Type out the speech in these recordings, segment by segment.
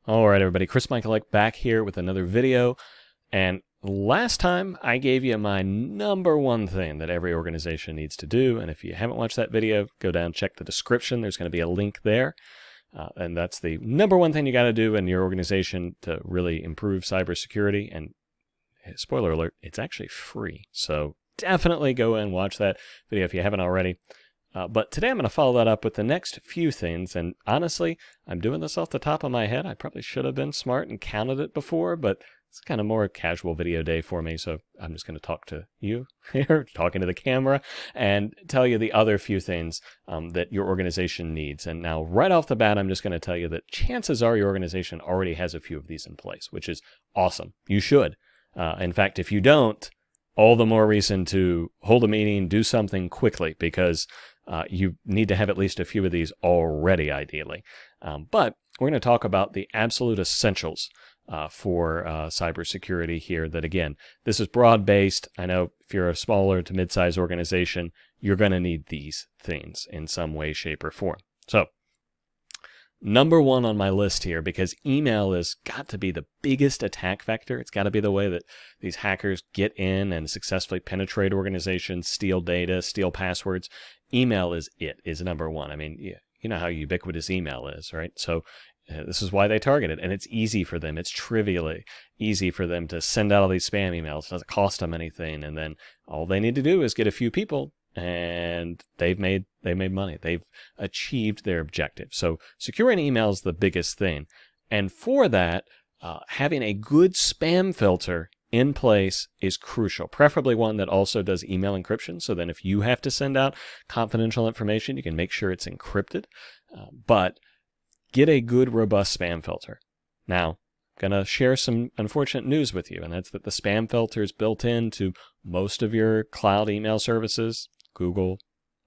All right, everybody, Chris Michaelek back here with another video. And last time I gave you my number one thing that every organization needs to do. And if you haven't watched that video, go down, check the description. There's going to be a link there. And that's the number one thing you got to do in your organization to really improve cybersecurity. And spoiler alert, it's actually free. So definitely go and watch that video if you haven't already. But today I'm going to follow that up with the next few things, and honestly, I'm doing this off the top of my head. I probably should have been smart and counted it before, but it's kind of more a casual video day for me, so I'm just going to talk to you here, talking to the camera, and tell you the other few things that your organization needs. And now, right off the bat, I'm just going to tell you that chances are your organization already has a few of these in place, which is awesome. You should. In fact, if you don't, all the more reason to hold a meeting, do something quickly, because you need to have at least a few of these already, ideally. But we're going to talk about the absolute essentials for cybersecurity here. That, again, this is broad-based. I know if you're a smaller to mid-sized organization, you're going to need these things in some way, shape, or form. So, number one on my list here, because email has got to be the biggest attack vector. It's got to be the way that these hackers get in and successfully penetrate organizations, steal data, steal passwords. Email is number one. I mean, you know how ubiquitous email is, right? So this is why they target it. And it's easy for them. It's trivially easy for them to send out all these spam emails. It doesn't cost them anything. And then all they need to do is get a few people, and they've made money. They've achieved their objective. So securing email is the biggest thing. And for that, having a good spam filter in place is crucial, preferably one that also does email encryption. So then if you have to send out confidential information, you can make sure it's encrypted. But get a good, robust spam filter. Now, I'm going to share some unfortunate news with you, and that's that the spam filter is built into most of your cloud email services, Google,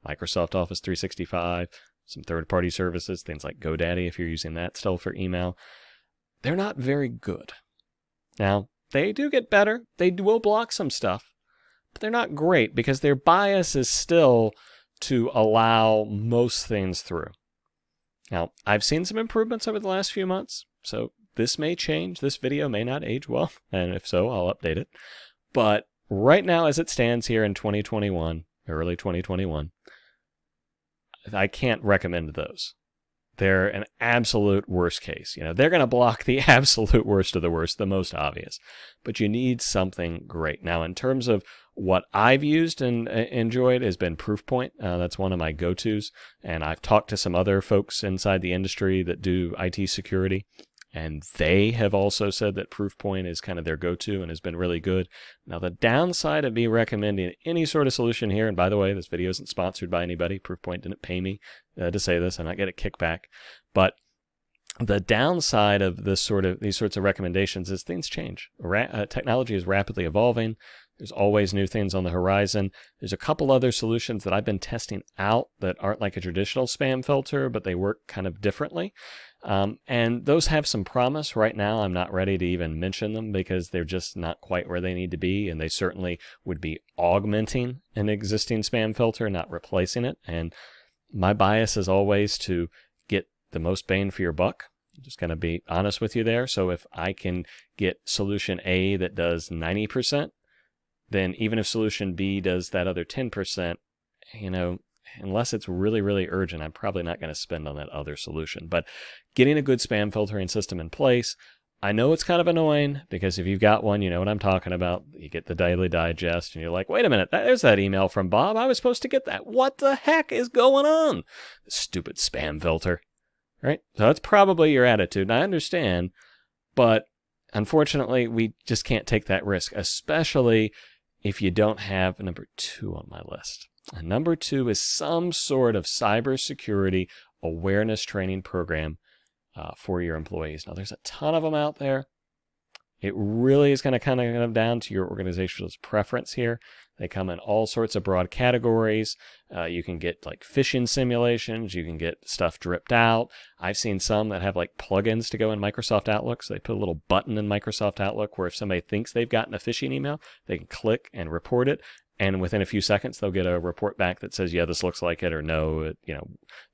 Microsoft Office 365, some third-party services, things like GoDaddy if you're using that still for email. They're not very good. Now, they do get better. They will block some stuff, but they're not great because their bias is still to allow most things through. Now, I've seen some improvements over the last few months, so this may change. This video may not age well, and if so, I'll update it. But right now, as it stands here in 2021, early 2021, I can't recommend those. They're an absolute worst case. You know, they're going to block the absolute worst of the worst, the most obvious. But you need something great. Now, in terms of what I've used and enjoyed has been Proofpoint. That's one of my go-tos. And I've talked to some other folks inside the industry that do IT security, and they have also said that Proofpoint is kind of their go-to and has been really good. Now, the downside of me recommending any sort of solution here, and by the way, this video isn't sponsored by anybody. Proofpoint didn't pay me to say this. I'm not getting a kickback. But the downside of these sorts of recommendations is things change. Technology is rapidly evolving. There's always new things on the horizon. There's a couple other solutions that I've been testing out that aren't like a traditional spam filter, but they work kind of differently. And those have some promise. Right now, I'm not ready to even mention them because they're just not quite where they need to be, and they certainly would be augmenting an existing spam filter, not replacing it. And my bias is always to get the most bang for your buck. I'm just going to be honest with you there. So if I can get solution A that does 90%, then even if solution B does that other 10%, you know, unless it's really, really urgent, I'm probably not going to spend on that other solution. But getting a good spam filtering system in place, I know it's kind of annoying because if you've got one, you know what I'm talking about. You get the Daily Digest and you're like, wait a minute, there's that email from Bob. I was supposed to get that. What the heck is going on? Stupid spam filter, right? So that's probably your attitude. And I understand, but unfortunately, we just can't take that risk, especially if you don't have number two on my list. And number two is some sort of cybersecurity awareness training program for your employees. Now, there's a ton of them out there. It really is going to kind of come down to your organization's preference here. They come in all sorts of broad categories. You can get like phishing simulations. You can get stuff dripped out. I've seen some that have like plugins to go in Microsoft Outlook. So they put a little button in Microsoft Outlook where if somebody thinks they've gotten a phishing email, they can click and report it. And within a few seconds, they'll get a report back that says, yeah, this looks like it, or no,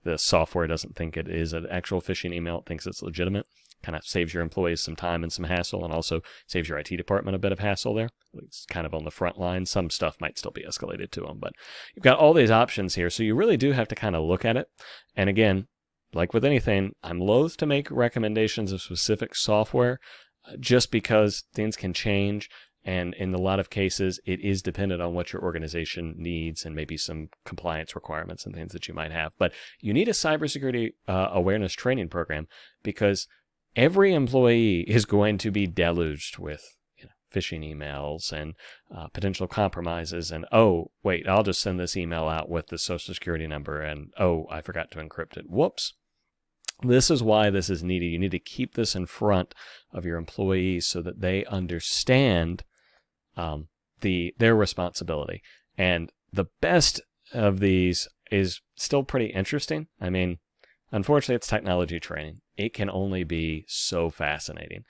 the software doesn't think it is an actual phishing email. It thinks it's legitimate. kind of saves your employees some time and some hassle, and also saves your IT department a bit of hassle there. It's kind of on the front line. Some stuff might still be escalated to them, but you've got all these options here. So you really do have to kind of look at it. And again, like with anything, I'm loath to make recommendations of specific software just because things can change. And in a lot of cases, it is dependent on what your organization needs and maybe some compliance requirements and things that you might have. But you need a cybersecurity awareness training program, because every employee is going to be deluged with phishing emails and potential compromises. And, oh, wait, I'll just send this email out with the social security number. And, oh, I forgot to encrypt it. Whoops. This is why this is needed. You need to keep this in front of your employees so that they understand their responsibility. And the best of these is still pretty interesting. I mean, unfortunately, it's technology training. It can only be so fascinating.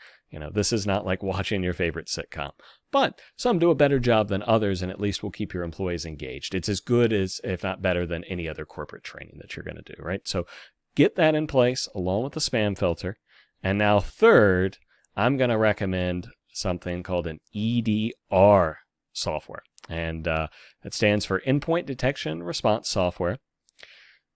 This is not like watching your favorite sitcom. But some do a better job than others, and at least will keep your employees engaged. It's as good as, if not better than, any other corporate training that you're going to do, right? So get that in place along with the spam filter. And now third, I'm going to recommend something called an EDR software. And that stands for Endpoint Detection Response Software.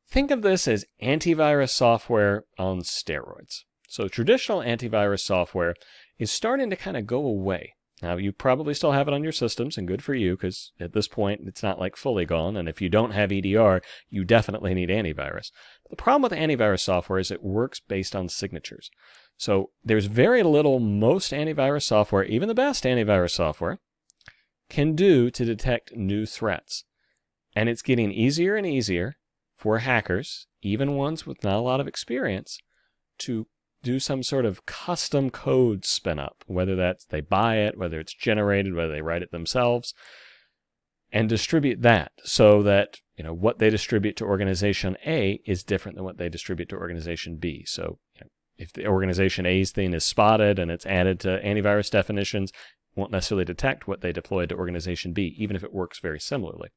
Think of this as antivirus software on steroids. So traditional antivirus software is starting to kind of go away. Now, you probably still have it on your systems, and good for you, because at this point, it's not like fully gone. And if you don't have EDR, you definitely need antivirus. But the problem with antivirus software is it works based on signatures. So there's very little most antivirus software, even the best antivirus software, can do to detect new threats. And it's getting easier and easier for hackers, even ones with not a lot of experience, to do some sort of custom code spin up, whether that's they buy it, whether it's generated, whether they write it themselves, and distribute that so that what they distribute to organization A is different than what they distribute to organization B. So if the organization A's thing is spotted and it's added to antivirus definitions, it won't necessarily detect what they deployed to organization B, even if it works very similarly.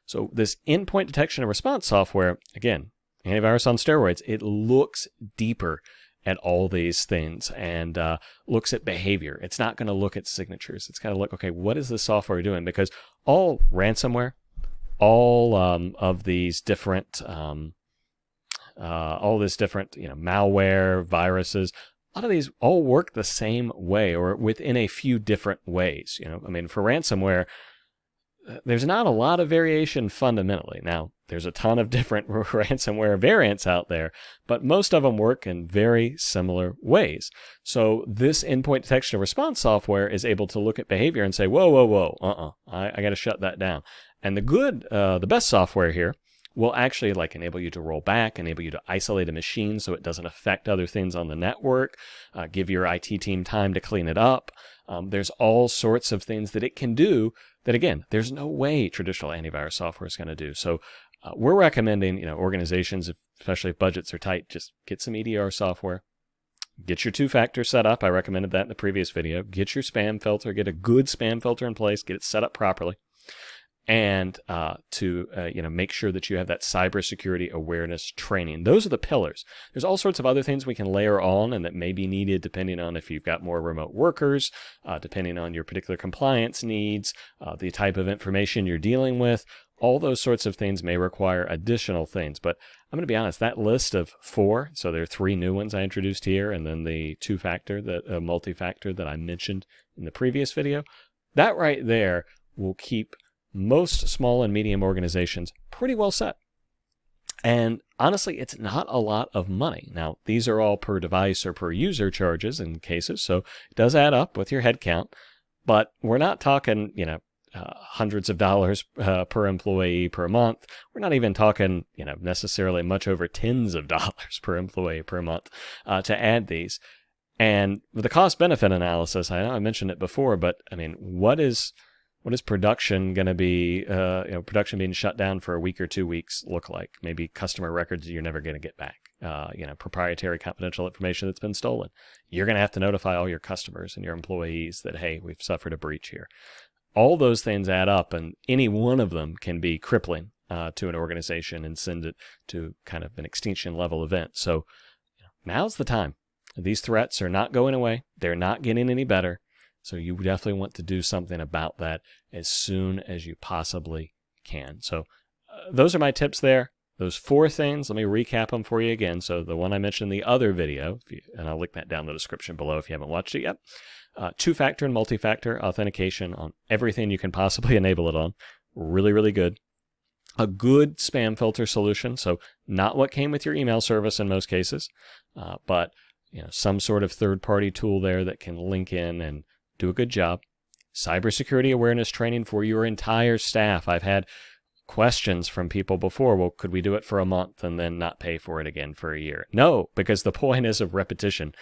So this endpoint detection and response software, again, antivirus on steroids, it looks deeper at all these things and looks at behavior. It's not going to look at signatures. It's got to look, okay, what is the software doing? Because all ransomware, all of these different, malware, viruses, a lot of these all work the same way or within a few different ways. For ransomware, there's not a lot of variation fundamentally. Now, there's a ton of different ransomware variants out there, but most of them work in very similar ways. So this endpoint detection and response software is able to look at behavior and say, whoa, I got to shut that down. And the best software here will actually enable you to roll back, enable you to isolate a machine so it doesn't affect other things on the network, give your IT team time to clean it up. There's all sorts of things that it can do that, again, there's no way traditional antivirus software is going to do. So we're recommending, organizations, especially if budgets are tight, just get some EDR software. Get your two-factor set up. I recommended that in the previous video. Get your spam filter. Get a good spam filter in place. Get it set up properly. And to make sure that you have that cybersecurity awareness training. Those are the pillars. There's all sorts of other things we can layer on and that may be needed depending on if you've got more remote workers, depending on your particular compliance needs, the type of information you're dealing with. All those sorts of things may require additional things. But I'm going to be honest, that list of 4, so there are 3 new ones I introduced here, and then the two-factor, multi-factor that I mentioned in the previous video, that right there will keep most small and medium organizations pretty well set. And honestly, it's not a lot of money. Now, these are all per device or per user charges in cases, so it does add up with your head count, but we're not talking, hundreds of dollars per employee per month. We're not even talking, necessarily much over tens of dollars per employee per month to add these. And with the cost-benefit analysis, I know I mentioned it before, but what is production going to be, production being shut down for a week or 2 weeks look like? Maybe customer records you're never going to get back, proprietary confidential information that's been stolen. You're going to have to notify all your customers and your employees that, hey, we've suffered a breach here. All those things add up, and any one of them can be crippling to an organization and send it to kind of an extinction level event. So now's the time. These threats are not going away. They're not getting any better. So you definitely want to do something about that as soon as you possibly can. So those are my tips there. Those 4 things, let me recap them for you again. So the one I mentioned in the other video, and I'll link that down in the description below if you haven't watched it yet. 2-factor and multi-factor authentication on everything you can possibly enable it on. Really, really good. A good spam filter solution. So not what came with your email service in most cases, but some sort of third-party tool there that can link in and do a good job. Cybersecurity awareness training for your entire staff. I've had questions from people before, well, could we do it for a month and then not pay for it again for a year? No, because the point is of repetition,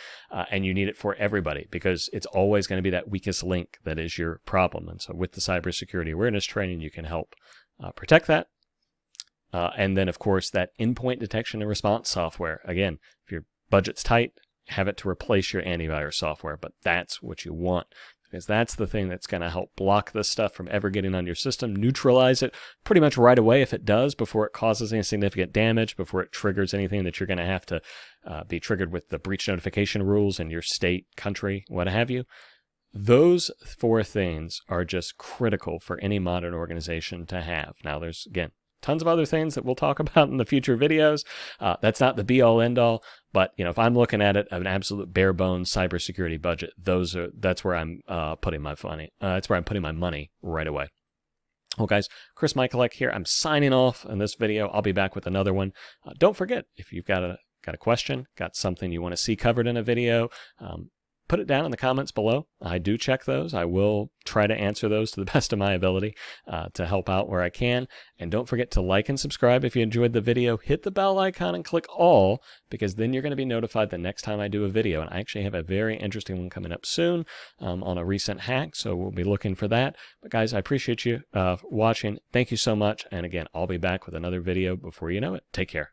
and you need it for everybody because it's always going to be that weakest link that is your problem. And so with the cybersecurity awareness training, you can help protect that. And then, of course, that endpoint detection and response software. Again, if your budget's tight, have it to replace your antivirus software, but that's what you want. Because that's the thing that's going to help block this stuff from ever getting on your system, neutralize it pretty much right away if it does, before it causes any significant damage, before it triggers anything that you're going to have to be triggered with the breach notification rules in your state, country, what have you. Those 4 things are just critical for any modern organization to have. Now, there's, again, tons of other things that we'll talk about in the future videos. That's not the be-all, end-all, but if I'm looking at it, an absolute bare-bones cybersecurity budget, that's where I'm putting my money. That's where I'm putting my money right away. Well, guys, Chris Michalek here. I'm signing off in this video. I'll be back with another one. Don't forget, if you've got a question, got something you want to see covered in a video, put it down in the comments below. I do check those. I will try to answer those to the best of my ability to help out where I can. And don't forget to like and subscribe if you enjoyed the video. Hit the bell icon and click all, because then you're going to be notified the next time I do a video. And I actually have a very interesting one coming up soon on a recent hack, so we'll be looking for that. But guys, I appreciate you watching. Thank you so much. And again, I'll be back with another video before you know it. Take care.